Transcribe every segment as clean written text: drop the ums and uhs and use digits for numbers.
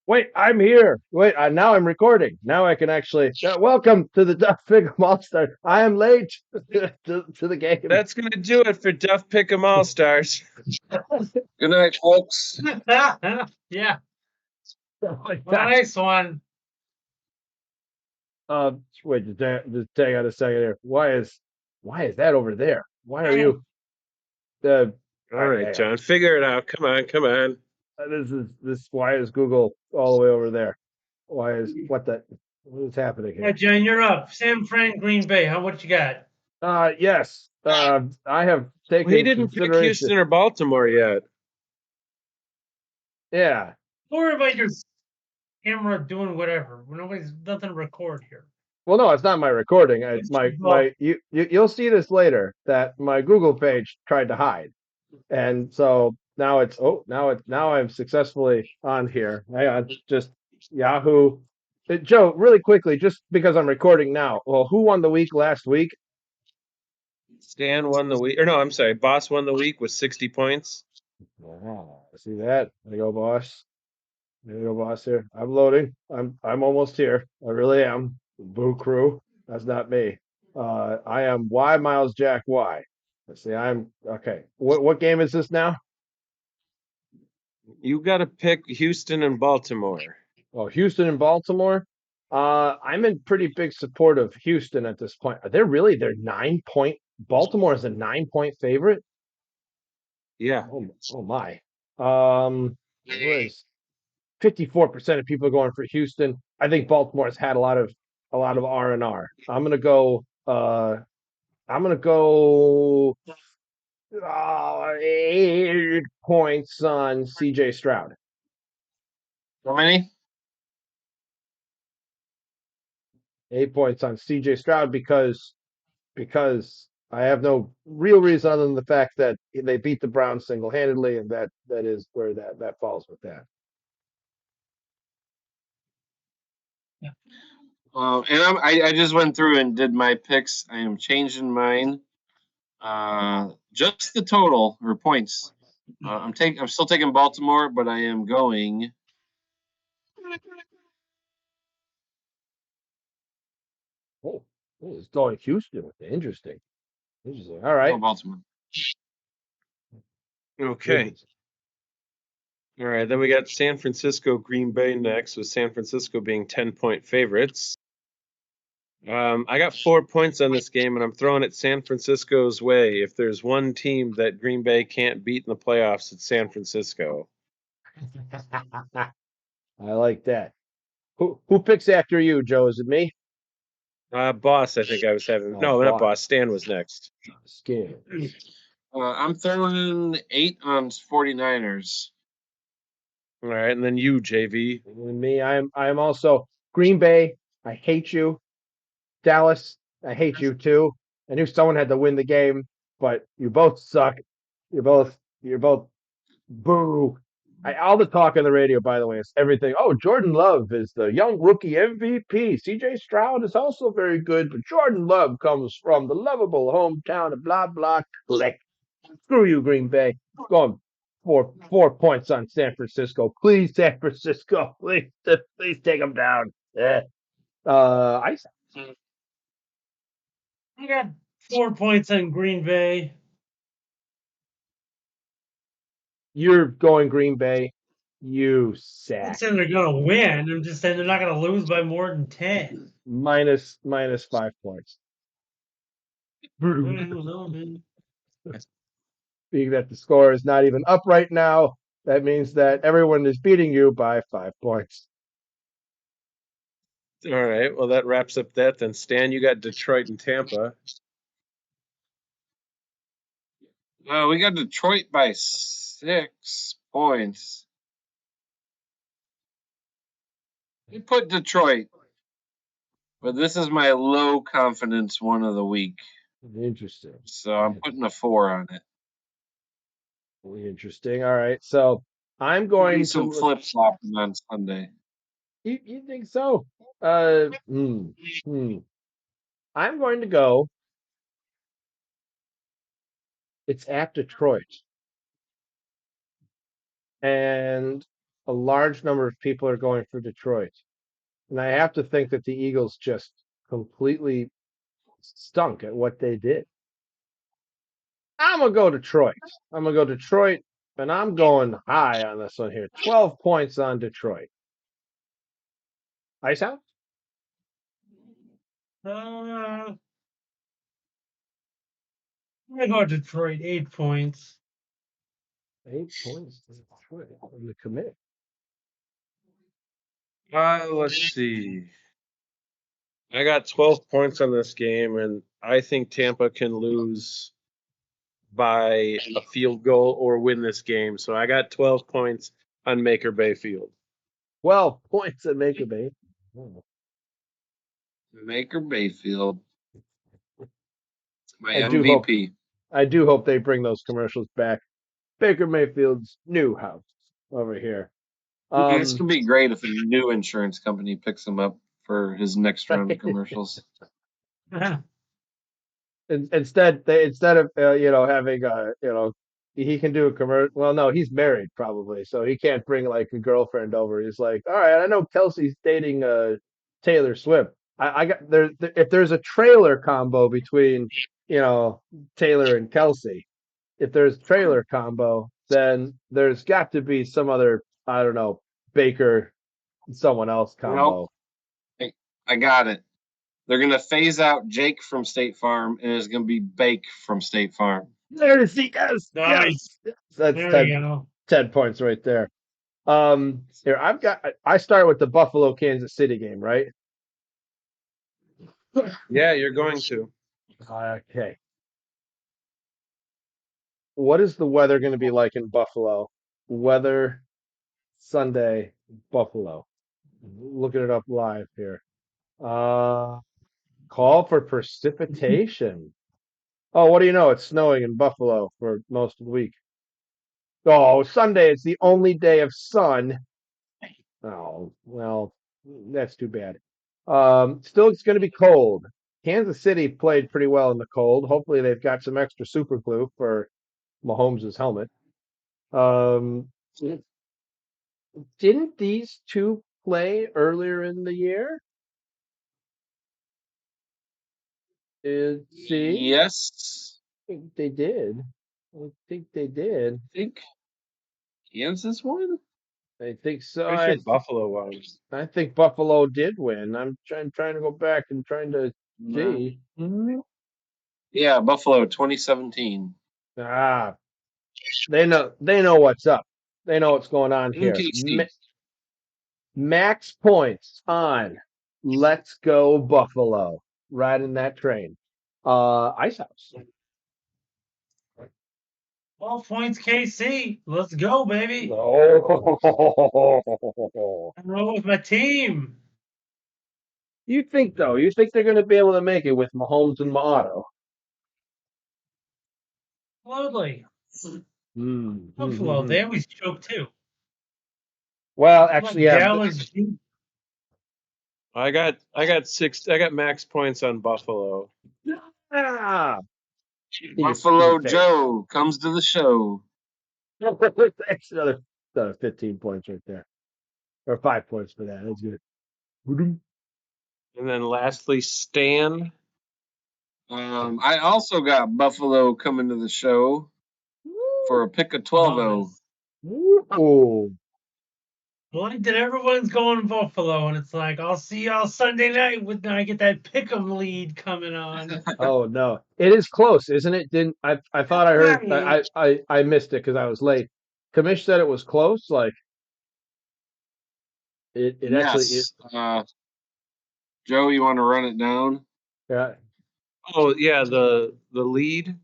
Wait, I'm here. Wait, now I'm recording. Now I can actually. Welcome to the Duff Pickem AllStars. I am late to the game. That's gonna do it for Duff Pickem AllStars. Good night, folks. Yeah, Oh my well, gosh. nice one. Wait, just hang on a second here. Why is that over there? Why are you? Uh, All right, John, figure it out. Come on, come on. this. Why is Google all the way over there? What is happening Yeah, here? John, you're up. San Fran, Green Bay. What you got? Yes. I have Well, he taken didn't pick consideration. Houston or Baltimore yet. Yeah. Don't worry about your camera doing whatever. Nobody's nothing to record here. Well, no, it's not my recording. It's Well, you'll see this later that my Google page tried to hide, and so now I'm successfully on here. Hang on, just Yahoo. Joe, really quickly, just because I'm recording now. Well, who won the week last week? Stan won the week, or no, I'm sorry, Boss won the week with 60 points. Oh, see that? There you go, boss. There you go, boss. Here, I'm loading. I'm almost here. I really am. Boo crew. That's not me. I am Y Miles Jack Y. Let's see. I'm okay. What game is this now? You got to pick Houston and Baltimore. Oh, Houston and Baltimore. I'm in pretty big support of Houston at this point. Are they really? They're 9 point. Baltimore is a 9 point favorite. Yeah. Oh my. What is 54% of people are going for Houston. I think Baltimore's had a lot of R&R. I'm gonna go 8 points on CJ Stroud. How many? 8 points on CJ Stroud because I have no real reason other than the fact that they beat the Browns single-handedly, and that is where that falls with that. I just went through and did my picks. I am changing mine. Just the total or points. I'm still taking Baltimore, but I am going. Oh, it's going Houston with it. Interesting. Interesting. All Go right. Baltimore. Okay. All right. Then we got San Francisco, Green Bay next, with San Francisco being 10-point favorites. I got 4 points on this game, and I'm throwing it San Francisco's way. If there's one team that Green Bay can't beat in the playoffs, it's San Francisco. I like that. Who picks after you, Joe? Is it me? Boss, I think I was having. Oh, No, not boss. Boss. Stan was next. Skinnnns. I'm throwing 8 on 49ers. All right, and then you, JV. And me, I'm also Green Bay. I hate you. Dallas, I hate you too. I knew someone had to win the game, but you both suck. You're both boo. All the talk on the radio, by the way, is everything. Oh, Jordan Love is the young rookie MVP. CJ Stroud is also very good, but Jordan Love comes from the lovable hometown of blah blah click. Screw you, Green Bay. Going 4 points on San Francisco. Please, San Francisco. Please take them down. Yeah. Ice. I got 4 points on Green Bay. You're going Green Bay. You I'm sack. not saying they're gonna win. I'm just saying they're not gonna lose by more than 10. Minus 5 points. Man. Being that the score is not even up right now, that means that everyone is beating you by 5 points. All right, well, that wraps up that. Then, Stan, you got Detroit and Tampa. We got Detroit by 6 points. We put Detroit, but this is my low confidence one of the week. Interesting. So I'm putting a 4 on it. Really interesting. All right. So I'm going Maybe some to. flip flopping on Sunday. You think so? I'm going to go. It's at Detroit. And a large number of people are going for Detroit. And I have to think that the Eagles just completely stunk at what they did. I'm going to go Detroit. I'm going to go Detroit, and I'm going high on this one here. 12 points on Detroit. Icehouse? I'm gonna go Detroit. 8 points. 8 points to Detroit in the commit. Let's see. I got 12 points on this game, and I think Tampa can lose by a field goal or win this game. So I got 12 points on Maker Bayfield. 12 points at Maker Bay. Oh. Maker Bayfield. My I do hope MVP. I do hope they bring those commercials back. Baker Mayfield's new house over here. This could be great if a new insurance company picks him up for his next round of commercials. Instead of having he can do a commercial. Well, no, he's married probably, so he can't bring like a girlfriend over. He's like, all right, I know Kelsey's dating Taylor Swift. I got there. If there's a trailer combo between Taylor and Kelsey, if there's trailer combo, then there's got to be some other, I don't know, Baker, someone else combo. Nope. I got it. They're going to phase out Jake from State Farm, and it's going to be Bake from State Farm. There it is. Yes. Nice. That's There we go. 10 points right there. Here, I start with the Buffalo Kansas City game, right? Yeah, you're going to. Okay. What is the weather going to be like in Buffalo? Weather Sunday, Buffalo. Looking it up live here. Call for precipitation. Oh, what do you know? It's snowing in Buffalo for most of the week. Oh, Sunday, it's the only day of sun. Oh, well, that's too bad. Still, it's going to be cold. Kansas City played pretty well in the cold. Hopefully, they've got some extra super glue for Mahomes' helmet. Didn't these two play earlier in the year? See, Yes. I think they did. I think they did. I think Kansas won? I think so. Pretty sure Buffalo was. I think Buffalo did win. I'm trying to go back and trying to see. Yeah, Buffalo 2017. Ah, they know what's up. They know what's going on In here. KC. Max points on. Let's go Buffalo. Riding that train. Icehouse. 12 points KC. Let's go, baby. Oh. I'm rolling with my team. You think though? You think they're going to be able to make it with Mahomes and Maato? Absolutely. Buffalo, they always choke too. Well, Like actually, yeah. Dallas. I got max points on Buffalo. Ah, Buffalo Joe comes to the show. that's another 15 points right there, or 5 points for that. That's good. And then lastly, Stan. I also got Buffalo coming to the show for a pick of 12-0. Ooh. Like that everyone's going Buffalo, and it's like, I'll see y'all Sunday night when I get that Pickem lead coming on. Oh no, it is close, isn't it? Didn't I thought I heard I missed it because I was late. Commish said it was close. Like it Yes. actually is. Joe, you want to run it down? Yeah. Oh yeah, the lead.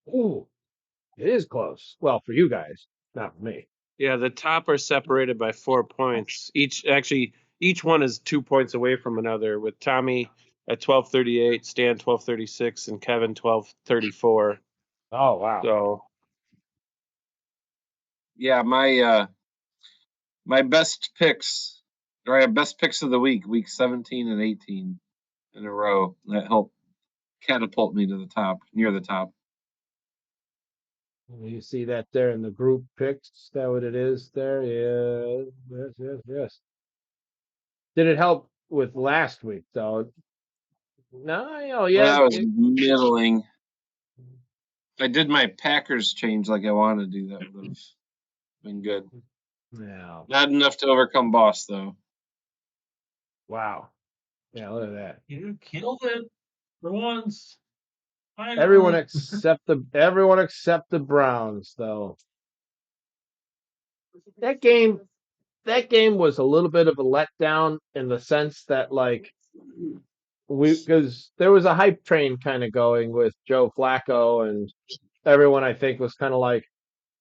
Ooh, it is close. Well, for you guys, not for me. Yeah, the top are separated by 4 points. Each one is 2 points away from another, with Tommy at 1238, Stan 1236, and Kevin 1234. Oh wow. So Yeah, my best picks, or I have best picks of the week 17 and 18 in a row. That helped catapult me to the top, near the top. You see that there in the group picks. Is that what it is there? Yeah. Yes. Did it help with last week though? No, That was middling. If I did my Packers change like I wanted to do, that would have been good. yeah. Not enough to overcome Boss, though. Wow. Yeah, look at that. You killed it for once. Everyone Finally. except the Browns though. That game was a little bit of a letdown in the sense that like because there was a hype train kind of going with Joe Flacco and everyone I think was kind of like,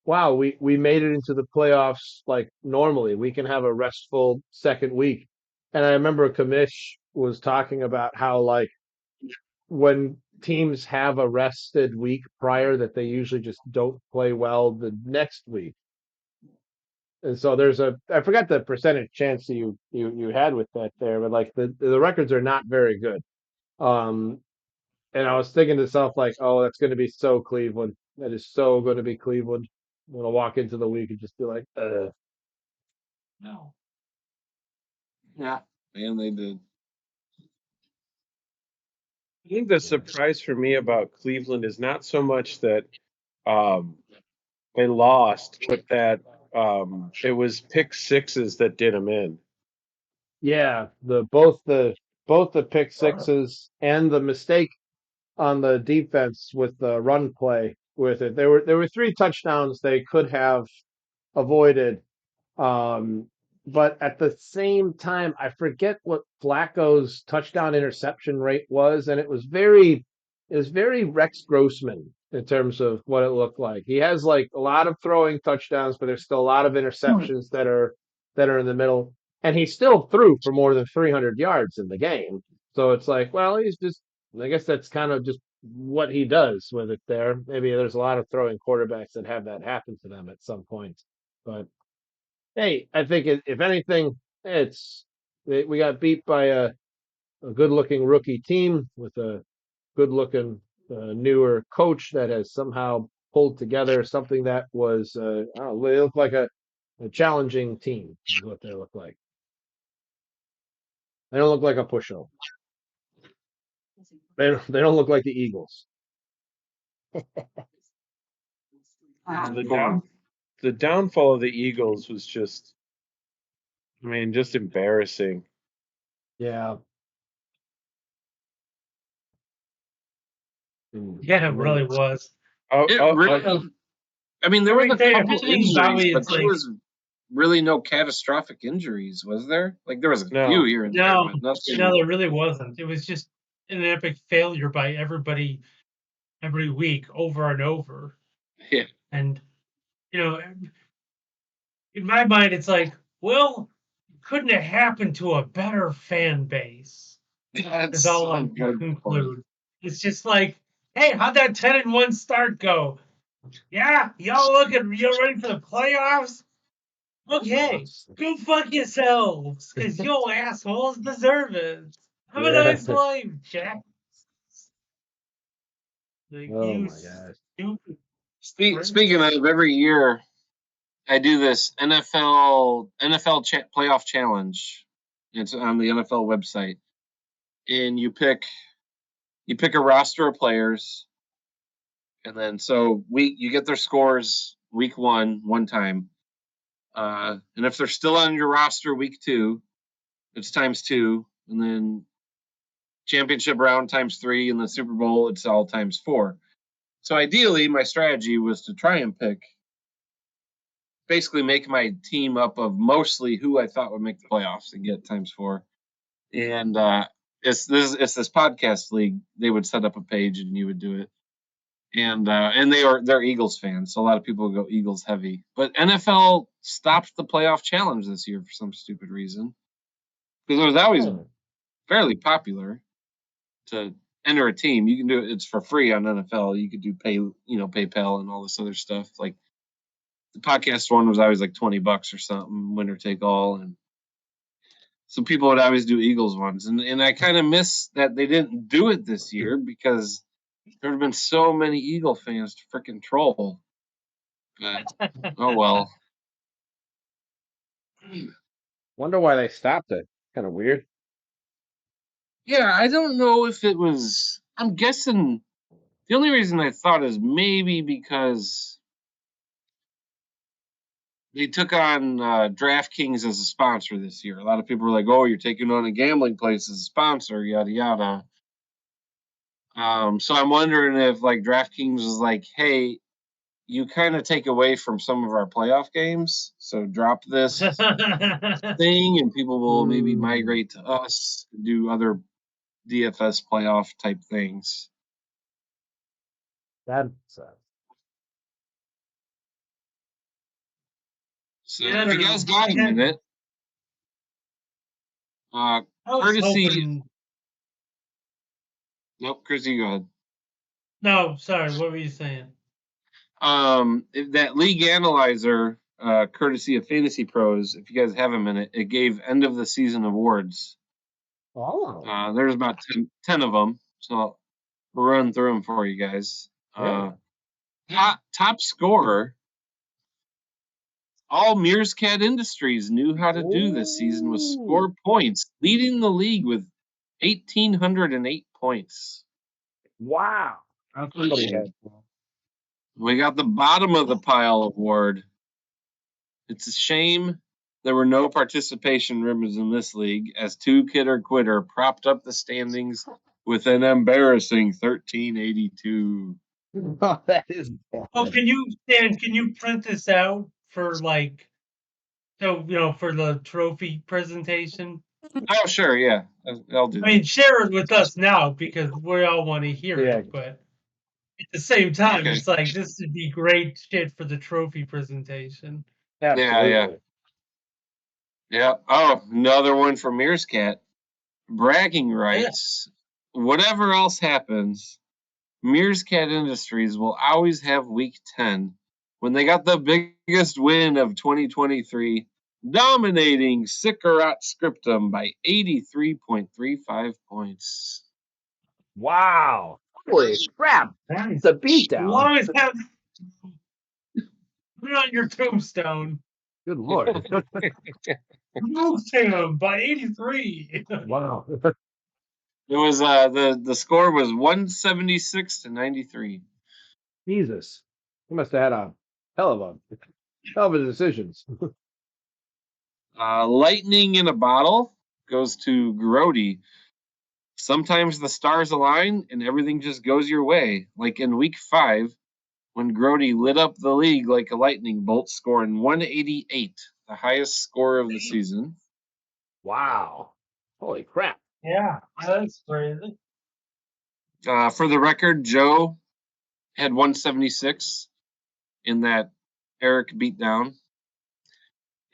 wow, we made it into the playoffs like normally. We can have a restful second week. And I remember Commish was talking about how like when teams have a rested week prior that they usually just don't play well the next week. And so there's I forgot the percentage chance that you had with that there, but like the records are not very good. Um, and I was thinking to myself like, oh, that's going to be so Cleveland. That is so going to be Cleveland. I'm gonna walk into the week and just be like, No. Yeah. And they did. I think the surprise for me about Cleveland is not so much that um, they lost, but that it was pick sixes that did them in. yeah, both the pick sixes and the mistake on the defense with the run play with it. There were three touchdowns they could have avoided. Um, but at the same time, I forget what Flacco's touchdown interception rate was, and it was very Rex Grossman in terms of what it looked like. He has like a lot of throwing touchdowns, but there's still a lot of interceptions that are in the middle, and he still threw for more than 300 yards in the game. So it's like, well, he's just. I guess that's kind of just what he does with it there. Maybe there's a lot of throwing quarterbacks that have that happen to them at some point, but hey, I think if anything, it's we got beat by a good-looking rookie team with a good-looking newer coach that has somehow pulled together something that was I don't know, they look like a challenging team is what they look like. They don't look like a pushover. They don't look like the Eagles. The downfall of the Eagles was just, I mean, just embarrassing. Yeah. Yeah, it really was. It really. I mean, there was a couple everything injuries, about me but is there like was really no catastrophic injuries, was there? Like there was a No. few here and there, no, but nothing. no, there really wasn't. It was just an epic failure by everybody every week over and over. Yeah. And you know, in my mind, it's like, well, couldn't it happen to a better fan base? That's Is all a I'm good conclude. point. It's just like, hey, how'd that 10-1 start go? Yeah, y'all ready for the playoffs? Okay, go fuck yourselves, cause you assholes deserve it. Have a nice life, Jack. Like Oh you my gosh. stupid. Speaking of, every year I do this NFL playoff challenge. It's on the NFL website, and you pick a roster of players, and then so you get their scores week one time, and if they're still on your roster week two, it's times two, and then championship round times three, and the Super Bowl it's all times four. So ideally, my strategy was to try and basically make my team up of mostly who I thought would make the playoffs and get times four. And it's this podcast league. They would set up a page and you would do it. And they're Eagles fans, so a lot of people go Eagles heavy. But NFL stopped the playoff challenge this year for some stupid reason, because it was always fairly popular to enter a team. You can do it; it's for free on NFL. You could do PayPal and all this other stuff. Like the podcast one was always like $20 or something, winner take all, and so people would always do Eagles ones. And I kind of miss that they didn't do it this year, because there have been so many Eagle fans to freaking troll. But, oh well. Wonder why they stopped it. Kind of weird. Yeah, I don't know if it was. I'm guessing the only reason I thought is maybe because they took on DraftKings as a sponsor this year. A lot of people were like, "Oh, you're taking on a gambling place as a sponsor," yada yada. So I'm wondering if like DraftKings was like, "Hey, you kind of take away from some of our playoff games, so drop this thing, and people will maybe migrate to us, do other DFS playoff type things." That's So Yeah, I if you don't guys know. got a minute, I was courtesy. hoping. Nope, Chrissy, go ahead. No, sorry. What were you saying? That league analyzer, courtesy of Fantasy Pros, if you guys have a minute, it gave end of the season awards. oh. There's about 10 of them, so I'll run through them for you guys. Top scorer. All Meerscat Industries knew how to do this season was score points, leading the league with 1,808 points. Wow. Somebody had. We got the bottom of the pile award. It's a shame there were no participation ribbons in this league, as Two Kidder Quitter propped up the standings with an embarrassing 1,382. Oh, that is. Oh, can you, Dan? Can you print this out for like, so for the trophy presentation? Oh, sure, yeah, I'll do I mean, that. share it with us now because we all want to hear Yeah. it. But at the same time, Okay. it's like this would be great shit for the trophy presentation. Absolutely. Yeah. Oh, another one for Meerscat. Bragging rights. Whatever else happens, Meerscat Industries will always have week 10 when they got the biggest win of 2023, dominating Sikarat Scriptum by 83.35 points. Wow. Holy crap. It's a As beatdown. long as that, put it on your tombstone. Good lord. Moved him by 83. Wow. It was the score was 176 to 93. Jesus. He must have had a hell of a decisions. Lightning in a bottle goes to Groady. Sometimes the stars align and everything just goes your way, like in week 5 when Groady lit up the league like a lightning bolt, scoring 188, the highest score of the season. Wow. Holy crap. Yeah, that's crazy. For the record, Joe had 176 in that Eric beatdown.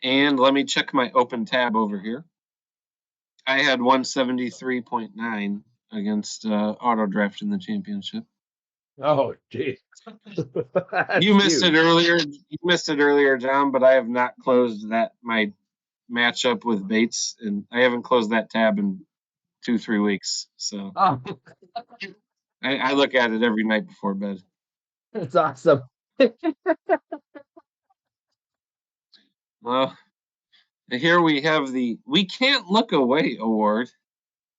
And let me check my open tab over here. I had 173.9 against auto draft in the championship. Oh, geez. You missed it earlier. You missed it earlier, John, but I have not closed my matchup with Bates, and I haven't closed that tab in 2-3 weeks. So Oh, I look at it every night before bed. that's awesome. Well, here we have the "We Can't Look Away" award.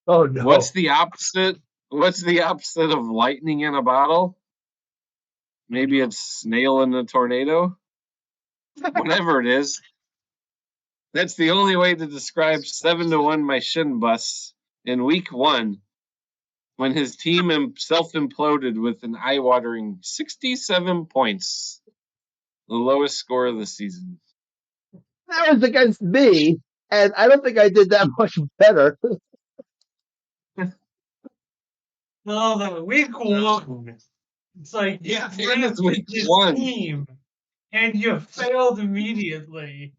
Oh, no. What's the opposite? What's the opposite of lightning in a bottle? Maybe it's snail in a tornado. Whatever it is, that's the only way to describe 7-1 my shin busts in week 1 when his team self-imploded with an eye-watering 67 points, the lowest score of the season. That was against me, and I don't think I did that much better. No, the week 1. It's like Yeah, you it is drafted week this 1. team and you failed immediately.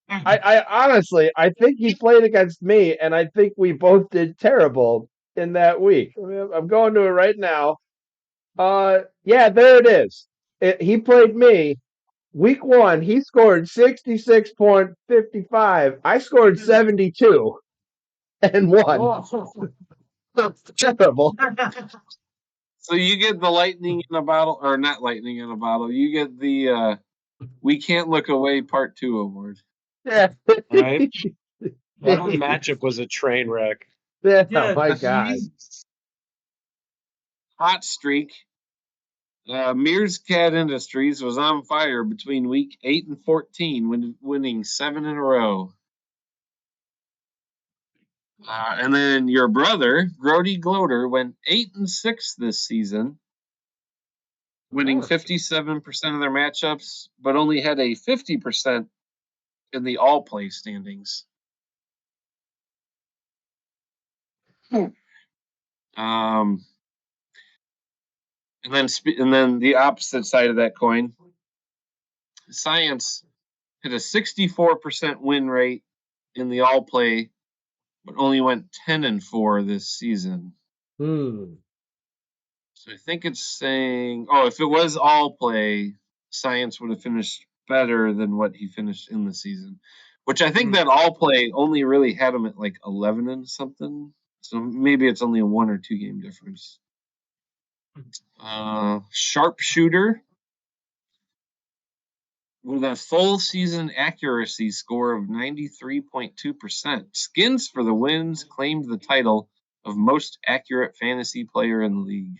I honestly, I think he played against me, and I think we both did terrible in that week. I mean, I'm going to it right now. Yeah, there it is. He played me. Week 1, he scored 66.55. I scored 72 and won. That's terrible. So you get the lightning in a bottle, or not lightning in a bottle. You get the We Can't Look Away Part 2 award. Yeah. Right. That whole Jeez. matchup was a train wreck. Yeah, Yeah, my God. Jesus. Hot streak. Mears Cat Industries was on fire between week 8 and 14, winning 7 in a row. And then your brother, Groady Gloater, went 8 and 6 this season, winning 57% of their matchups, but only had a 50% in the all play standings. Um, and then the opposite side of that coin, Science had a 64% win rate in the all play, but only went 10 and 4 this season. Hmm. So I think it's saying, if it was all play, Science would have finished better than what he finished in the season, which I think that all play only really had him at like 11 and something. So maybe it's only a 1 or 2 game difference. Sharpshooter with a full season accuracy score of 93.2%. Skinnnns for the wins claimed the title of most accurate fantasy player in the league.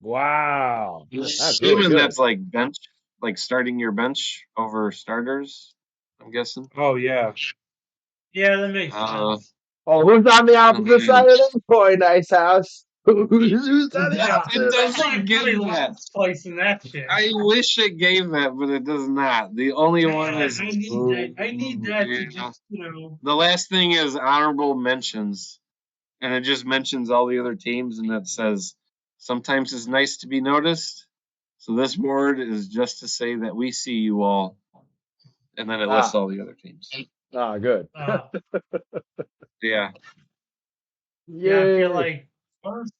Wow. That's really Assuming good. that's like bench, like starting your bench over starters, I'm guessing. Oh yeah. Yeah, that makes sense. Oh, who's on the opposite then- side of this coin, Icehouse? Who's on the Yeah, opposite? It doesn't somebody give probably that. last place in that shit. I wish it gave that, but it does not. The only one Man, is I need that to yeah. just, The last thing is honorable mentions, and it just mentions all the other teams, and it says sometimes it's nice to be noticed. So this board is just to say that we see you all, and then it lists all the other teams. Ah, good. Yeah. yeah, I feel Yay. like first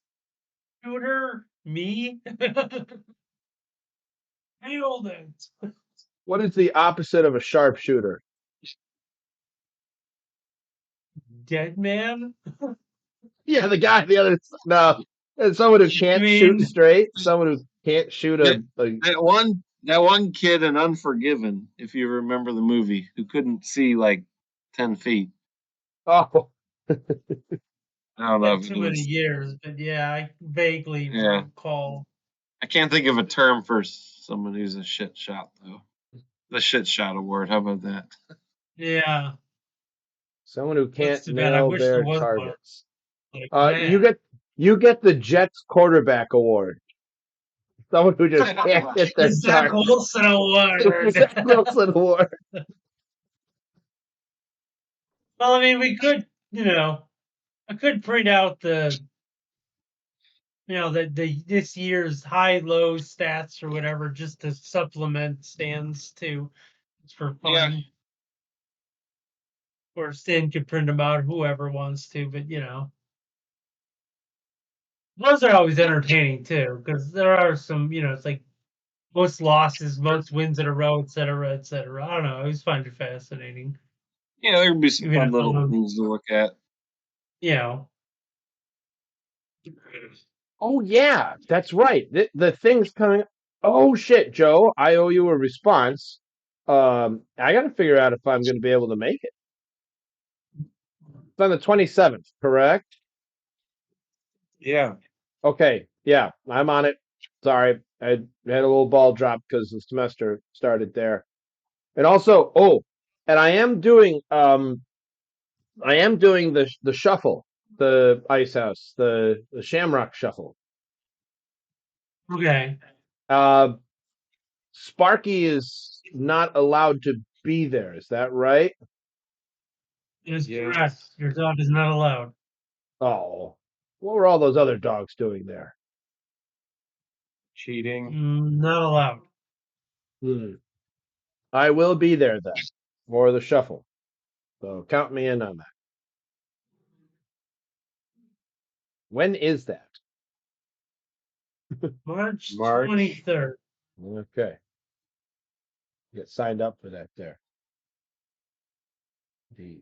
shooter, me. Nailed it. What is the opposite of a sharpshooter? Dead man? Yeah, the guy the other no. It's someone who can't shoot mean- straight. Someone who can't shoot a That one kid in Unforgiven, if you remember the movie, who couldn't see like 10 feet. oh. I don't know Been if too it many was. years, but yeah, I vaguely Yeah. recall. I can't think of a term for someone who's a shit shot though. The shit shot award. How about that? Yeah, Someone who can't that's too bad. I nail wish there their was one. targets. Like, You get the Jets quarterback award. Someone who just can't hit their the Zach target. Wilson award. Zach Wilson award. Well, I mean, we could, I could print out the this year's high low stats or whatever just to supplement stands too. It's for fun. Yeah. Or Stan could print them out, whoever wants to, but those are always entertaining too, because there are some, it's like most losses, most wins in a row, et cetera, et cetera. I don't know. I always find it fascinating. Yeah, there could be some Even fun if little I'm, things to look at. Oh yeah, that's right. The thing's coming. Oh shit, Joe, I owe you a response. I got to figure out if I'm going to be able to make it. It's on the 27th, correct? Yeah. Okay, yeah, I'm on it. Sorry, I had a little ball drop because the semester started there. And also, and I am doing the shuffle, the Icehouse, the Shamrock shuffle. okay. Sparky is not allowed to be there. Is that right? It's Yes. correct. Your dog is not allowed. Oh, what were all those other dogs doing there? Cheating. Not allowed. I will be there then for the shuffle. So count me in on that. When is that? March March. 23rd. Okay. Get signed up for that there. The